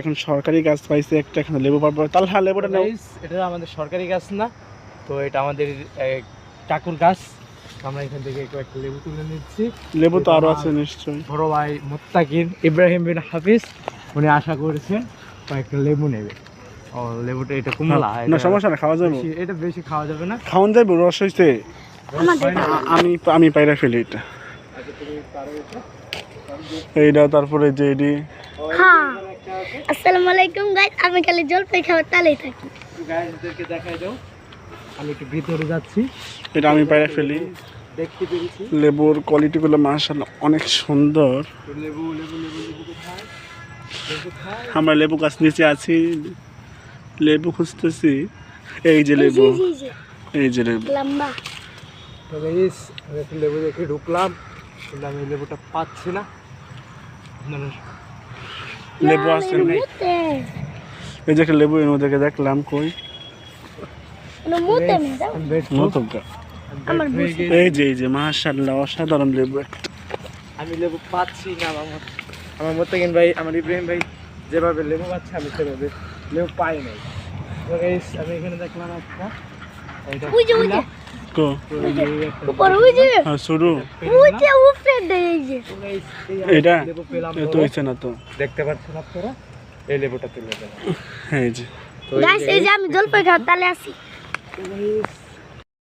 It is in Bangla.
এখন সরকারি গাছ পাইছে একটা, এখানে লেবু পারবো তাহলে। হ্যাঁ, লেবুটা নেই, এটা আমাদের সরকারি গাছ না, তো এটা আমাদের কাকুর গাছ। আমরা এখান থেকে কয়েকটা লেবু তুলে নিচ্ছি। লেবু তো আরো আছে নিশ্চয়ই। বড় ভাই মুত্তাকিন ইব্রাহিম বিন হাফিজ উনি আশা করেছেন কয়েকটা লেবু নেবে। ও লেবুটা এটা কুমলা, না সমস্যা না, খাওয়া যাবে। এটা বেশি খাওয়া যাবে না, খাওয়ান যাবে, রস হইছে। আমি পাইরা ফেলি এটা, এইটা তারপরে যে এডি। হ্যাঁ, আসসালামু আলাইকুম গাইস, আমি খালি জলপাই খাবার তালেই থাকি। গাইসদেরকে দেখাই দাও, আমি একটু ভিতরে যাচ্ছি। এটা আমি পাইরা ফেলি। দেখতে পেরেছি লেবুর কোয়ালিটিগুলো মাশাআল্লাহ অনেক সুন্দর। লেবু লেবু লেবু লেবু কোথায়? লেবু খায়। আমরা লেবু গাছ নিচে আছি, লেবু খুঁজতেছি। এই যে লেবু, এই যে লেবু লম্বা। তো গাইস আমি একটু লেবু দেখে ঢুকলাম, কিন্তু আমি লেবুটা পাচ্ছি না। লেবু আছে না, এই যে একটা লেবু এর মধ্যে দেখলাম, কই এই যে মাশাআল্লাহ অসাধারণ লেবু একটা। আমি লেবু পাচ্ছি না। আমার মুত্তাকিন ভাই, আমার ইব্রাহিম ভাই যেভাবে লেবু পাচ্ছে আমি সেভাবে লেবু পাই নাই। তো গাইস আমি এখানে দেখলাম একটা, এটা কো উপরে ওই যে হ্যাঁ শুরু, ওই যে উপরে দেই যে এটা লেবু পেলাম তো হইছে না তো, দেখতে পাচ্ছেন আপনারা, এই লেবুটা তুলে দেন। এই যে গাইস, এই যে আমি জলপাই খাবার তালে আছি। তো গাইস